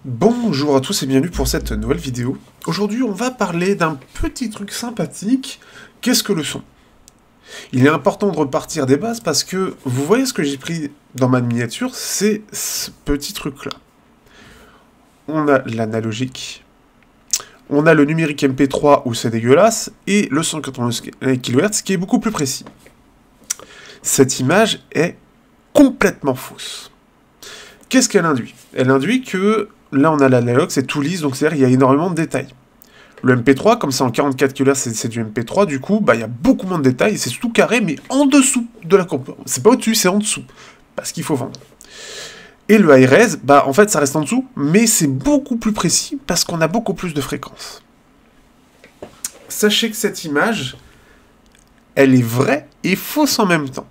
Bonjour à tous et bienvenue pour cette nouvelle vidéo. Aujourd'hui, on va parler d'un petit truc sympathique. Qu'est-ce que le son? Il est important de repartir des bases parce que vous voyez ce que j'ai pris dans ma miniature, c'est ce petit truc-là. On a l'analogique, on a le numérique MP3 où c'est dégueulasse, et le 192 kHz qui est beaucoup plus précis. Cette image est complètement fausse. Qu'est-ce qu'elle induit? Elle induit que là, on a l'analogue, c'est tout lisse, donc c'est-à-dire qu'il y a énormément de détails. Le MP3, comme c'est en 44 kHz, c'est du MP3, du coup, il y a beaucoup moins de détails, c'est tout carré, mais en dessous de la courbe. C'est pas au-dessus, c'est en dessous, parce qu'il faut vendre. Et le high res, en fait, ça reste en dessous, mais c'est beaucoup plus précis, parce qu'on a beaucoup plus de fréquences. Sachez que cette image, elle est vraie et fausse en même temps.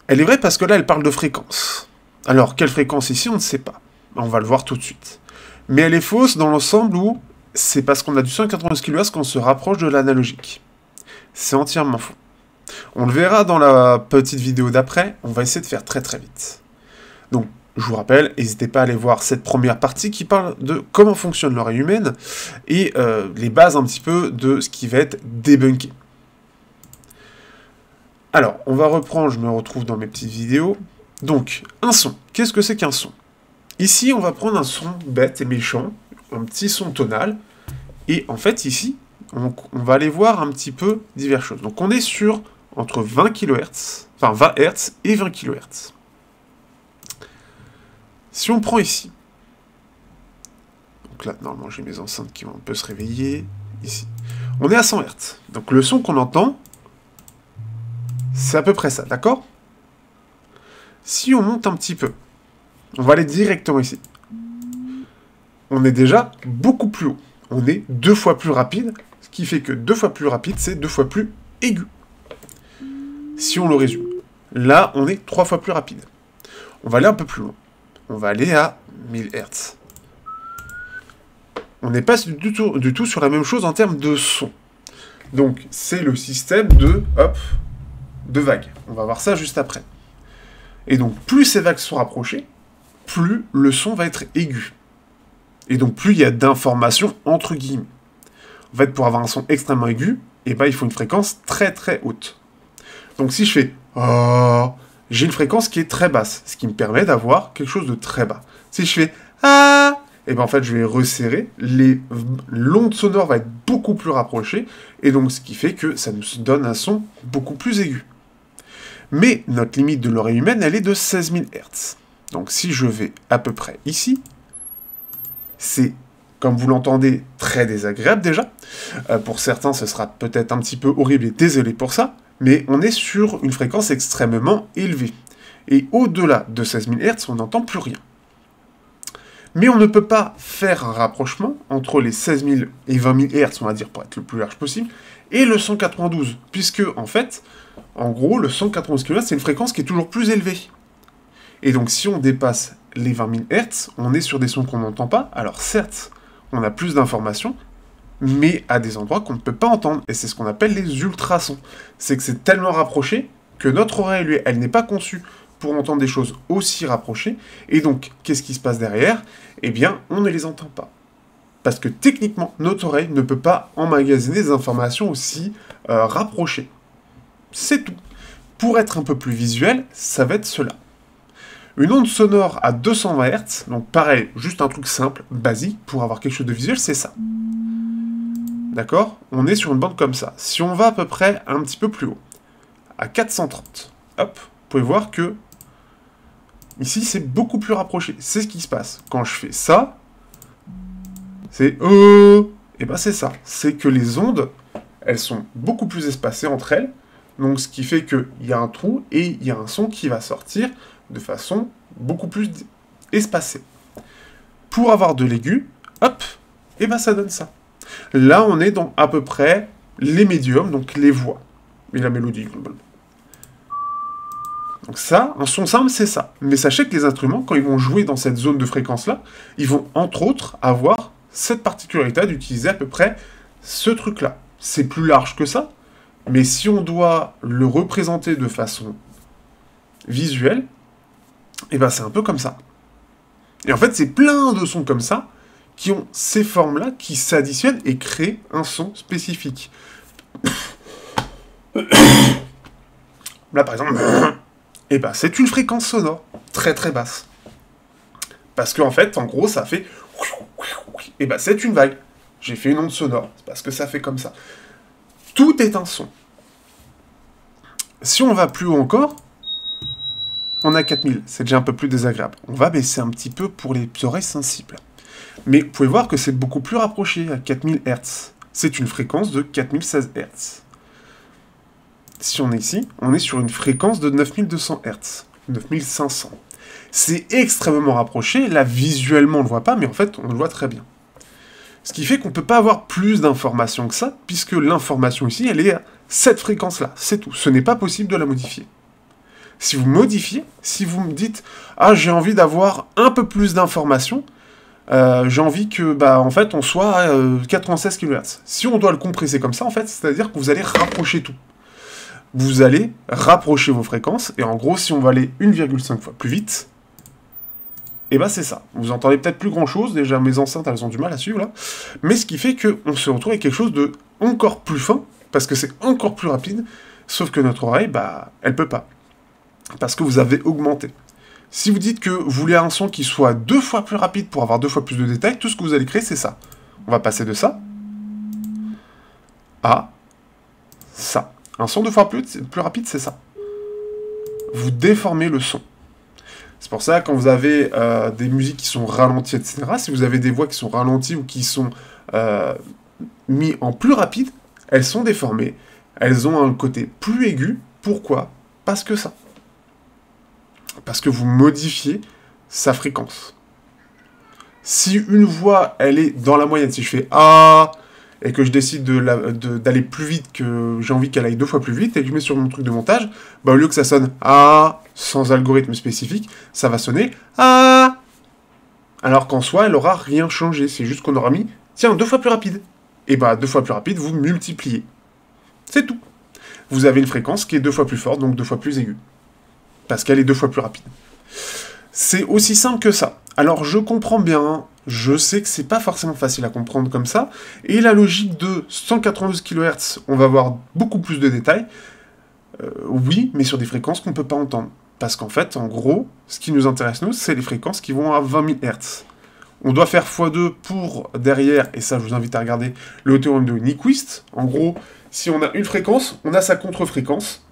Elle est vraie parce que là, elle parle de fréquence. Alors, quelle fréquence ici, on ne sait pas. On va le voir tout de suite. Mais elle est fausse dans l'ensemble où c'est parce qu'on a du 192 kHz qu'on se rapproche de l'analogique. C'est entièrement faux. On le verra dans la petite vidéo d'après, on va essayer de faire très très vite. Donc, je vous rappelle, n'hésitez pas à aller voir cette première partie qui parle de comment fonctionne l'oreille humaine et les bases un petit peu de ce qui va être débunké. Alors, on va reprendre, je me retrouve dans mes petites vidéos. Donc, un son. Qu'est-ce que c'est qu'un son? Ici, on va prendre un son bête et méchant, un petit son tonal, et en fait, ici, on va aller voir un petit peu diverses choses. Donc, on est sur entre 20 kHz, enfin 20 Hz et 20 kHz. Si on prend ici, donc là, normalement, j'ai mes enceintes qui vont un peu se réveiller, ici. On est à 100 Hz. Donc, le son qu'on entend, c'est à peu près ça, d'accord? Si on monte un petit peu, on va aller directement ici. On est déjà beaucoup plus haut. On est 2 fois plus rapide, ce qui fait que 2 fois plus rapide, c'est 2 fois plus aigu. Si on le résume. Là, on est 3 fois plus rapide. On va aller un peu plus loin. On va aller à 1000 Hz. On n'est pas du tout sur la même chose en termes de son. Donc, c'est le système de vagues. On va voir ça juste après. Et donc, plus ces vagues sont rapprochées, plus le son va être aigu. Et donc, plus il y a d'informations entre guillemets. En fait, pour avoir un son extrêmement aigu, il faut une fréquence très très haute. Donc, si je fais oh, j'ai une fréquence qui est très basse, ce qui me permet d'avoir quelque chose de très bas. Si je fais ah, en fait, je vais resserrer, l'onde sonore va être beaucoup plus rapprochée, et donc ce qui fait que ça nous donne un son beaucoup plus aigu. Mais notre limite de l'oreille humaine, elle est de 16 000 Hz. Donc si je vais à peu près ici, c'est, comme vous l'entendez, très désagréable déjà. Pour certains, ce sera peut-être un petit peu horrible et désolé pour ça, mais on est sur une fréquence extrêmement élevée. Et au-delà de 16 000 Hz, on n'entend plus rien. Mais on ne peut pas faire un rapprochement entre les 16 000 et 20 000 Hz, on va dire, pour être le plus large possible, et le 192, puisque, en fait, en gros, le 192 kHz, c'est une fréquence qui est toujours plus élevée. Et donc, si on dépasse les 20 000 Hz, on est sur des sons qu'on n'entend pas. Alors, certes, on a plus d'informations, mais à des endroits qu'on ne peut pas entendre. Et c'est ce qu'on appelle les ultrasons. C'est que c'est tellement rapproché que notre oreille, lui, elle n'est pas conçue pour entendre des choses aussi rapprochées. Et donc, qu'est-ce qui se passe derrière? Eh bien, on ne les entend pas. Parce que techniquement, notre oreille ne peut pas emmagasiner des informations aussi rapprochées. C'est tout. Pour être un peu plus visuel, ça va être cela. Une onde sonore à 220 Hz, donc pareil, juste un truc simple, basique, pour avoir quelque chose de visuel, c'est ça. D'accord? On est sur une bande comme ça. Si on va à peu près un petit peu plus haut, à 430, hop, vous pouvez voir que ici, c'est beaucoup plus rapproché. C'est ce qui se passe. Quand je fais ça, c'est c'est ça. C'est que les ondes, elles sont beaucoup plus espacées entre elles, donc ce qui fait qu'il y a un trou et il y a un son qui va sortir de façon beaucoup plus espacée. Pour avoir de l'aigu, hop, ça donne ça. Là, on est dans à peu près les médiums, donc les voix, et la mélodie, globalement. Donc ça, un son simple, c'est ça. Mais sachez que les instruments, quand ils vont jouer dans cette zone de fréquence-là, ils vont, entre autres, avoir cette particularité d'utiliser à peu près ce truc-là. C'est plus large que ça, mais si on doit le représenter de façon visuelle, c'est un peu comme ça. Et en fait, c'est plein de sons comme ça qui ont ces formes-là, qui s'additionnent et créent un son spécifique. Là, par exemple, et ben, c'est une fréquence sonore très très basse. Parce qu'en fait, en gros, ça fait... Et ben, c'est une vague. J'ai fait une onde sonore, c'est parce que ça fait comme ça. Tout est un son. Si on va plus haut encore, on a 4000, c'est déjà un peu plus désagréable. On va baisser un petit peu pour les oreilles sensibles. Mais vous pouvez voir que c'est beaucoup plus rapproché à 4000 Hz. C'est une fréquence de 4016 Hz. Si on est ici, on est sur une fréquence de 9200 Hz, 9500. C'est extrêmement rapproché, là visuellement on ne le voit pas, mais en fait on le voit très bien. Ce qui fait qu'on ne peut pas avoir plus d'informations que ça, puisque l'information ici, elle est à cette fréquence-là, c'est tout. Ce n'est pas possible de la modifier. Si vous modifiez, si vous me dites « Ah, j'ai envie d'avoir un peu plus d'informations, j'ai envie que, en fait, on soit à 96 kHz. » Si on doit le compresser comme ça, en fait, c'est-à-dire que vous allez rapprocher tout. Vous allez rapprocher vos fréquences, et en gros, si on va aller 1,5 fois plus vite, et c'est ça. Vous entendez peut-être plus grand-chose, déjà mes enceintes, elles ont du mal à suivre, là, mais ce qui fait qu'on se retrouve avec quelque chose de encore plus fin, parce que c'est encore plus rapide, sauf que notre oreille, elle peut pas. Parce que vous avez augmenté. Si vous dites que vous voulez un son qui soit 2 fois plus rapide pour avoir 2 fois plus de détails, tout ce que vous allez créer, c'est ça. On va passer de ça à ça. Un son 2 fois plus rapide, c'est ça. Vous déformez le son. C'est pour ça, quand vous avez des musiques qui sont ralenties, etc., si vous avez des voix qui sont ralenties ou qui sont mis en plus rapide, elles sont déformées. Elles ont un côté plus aigu. Pourquoi? Parce que ça. Parce que vous modifiez sa fréquence. Si une voix, elle est dans la moyenne, si je fais « Ah », et que je décide d'aller plus vite, que j'ai envie qu'elle aille 2 fois plus vite, et que je mets sur mon truc de montage, au lieu que ça sonne « Ah », sans algorithme spécifique, ça va sonner « Ah ». Alors qu'en soi, elle aura rien changé, c'est juste qu'on aura mis « Tiens, 2 fois plus rapide ». Et 2 fois plus rapide, vous multipliez. C'est tout. Vous avez une fréquence qui est 2 fois plus forte, donc 2 fois plus aiguë. Parce qu'elle est 2 fois plus rapide. C'est aussi simple que ça. Alors je comprends bien, je sais que c'est pas forcément facile à comprendre comme ça, et la logique de 192 kHz, on va avoir beaucoup plus de détails, oui, mais sur des fréquences qu'on peut pas entendre. Parce qu'en fait, en gros, ce qui nous intéresse nous, c'est les fréquences qui vont à 20 000 Hz. On doit faire x2 pour derrière, et ça je vous invite à regarder le théorème de Nyquist. En gros, si on a une fréquence, on a sa contre-fréquence,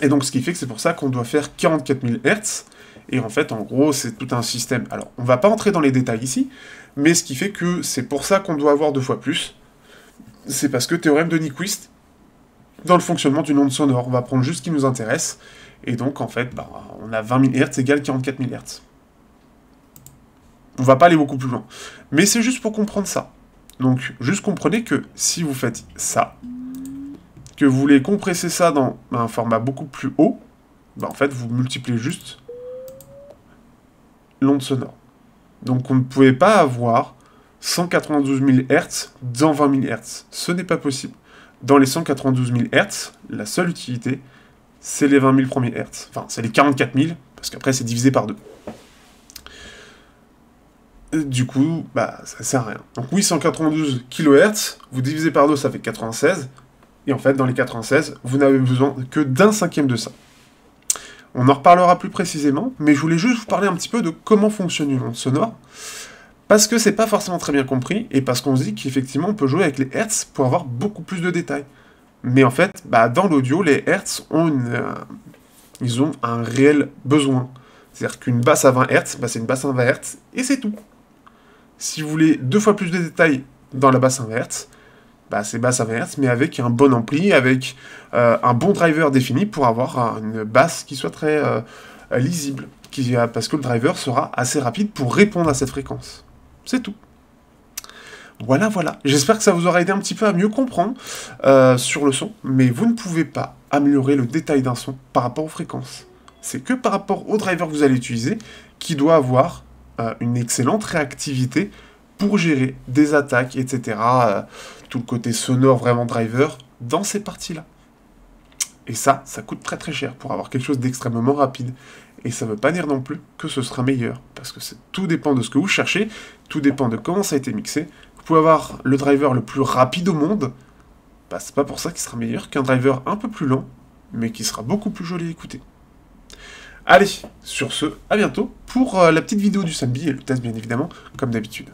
et donc, ce qui fait que c'est pour ça qu'on doit faire 44 000 Hz, et en fait, en gros, c'est tout un système. Alors, on va pas entrer dans les détails ici, mais ce qui fait que c'est pour ça qu'on doit avoir 2 fois plus. C'est parce que théorème de Nyquist, dans le fonctionnement d'une onde sonore, on va prendre juste ce qui nous intéresse, et donc, en fait, on a 20 000 Hz égale 44 000 Hz. On va pas aller beaucoup plus loin. Mais c'est juste pour comprendre ça. Donc, juste comprenez que si vous faites ça, que vous voulez compresser ça dans un format beaucoup plus haut, en fait, vous multipliez juste l'onde sonore. Donc, on ne pouvait pas avoir 192 000 Hz dans 20 000 Hz. Ce n'est pas possible. Dans les 192 000 Hz, la seule utilité, c'est les 20 000 premiers Hz. Enfin, c'est les 44 000, parce qu'après, c'est divisé par 2. Du coup, ça sert à rien. Donc oui, 192 kHz, vous divisez par 2, ça fait 96. Et en fait, dans les 96, vous n'avez besoin que d'un cinquième de ça. On en reparlera plus précisément, mais je voulais juste vous parler un petit peu de comment fonctionne une onde sonore, parce que c'est pas forcément très bien compris, et parce qu'on se dit qu'effectivement, on peut jouer avec les Hertz pour avoir beaucoup plus de détails. Mais en fait, dans l'audio, les Hertz ont ils ont un réel besoin. C'est-à-dire qu'une basse à 20 Hz, c'est une basse à 20 Hz, et c'est tout. Si vous voulez 2 fois plus de détails dans la basse à 20 Hz, c'est basse à 20 Hz, mais avec un bon ampli, avec un bon driver défini pour avoir une basse qui soit très lisible, parce que le driver sera assez rapide pour répondre à cette fréquence. C'est tout. Voilà. J'espère que ça vous aura aidé un petit peu à mieux comprendre sur le son, mais vous ne pouvez pas améliorer le détail d'un son par rapport aux fréquences. C'est que par rapport au driver que vous allez utiliser, qui doit avoir une excellente réactivité pour gérer des attaques, etc. Tout le côté sonore, vraiment driver, dans ces parties-là. Et ça coûte très très cher pour avoir quelque chose d'extrêmement rapide et ça veut pas dire non plus que ce sera meilleur, parce que tout dépend de ce que vous cherchez, tout dépend de comment ça a été mixé. Vous pouvez avoir le driver le plus rapide au monde, bah c'est pas pour ça qu'il sera meilleur qu'un driver un peu plus lent, mais qui sera beaucoup plus joli à écouter. Allez, sur ce, à bientôt pour la petite vidéo du samedi et le test bien évidemment, comme d'habitude.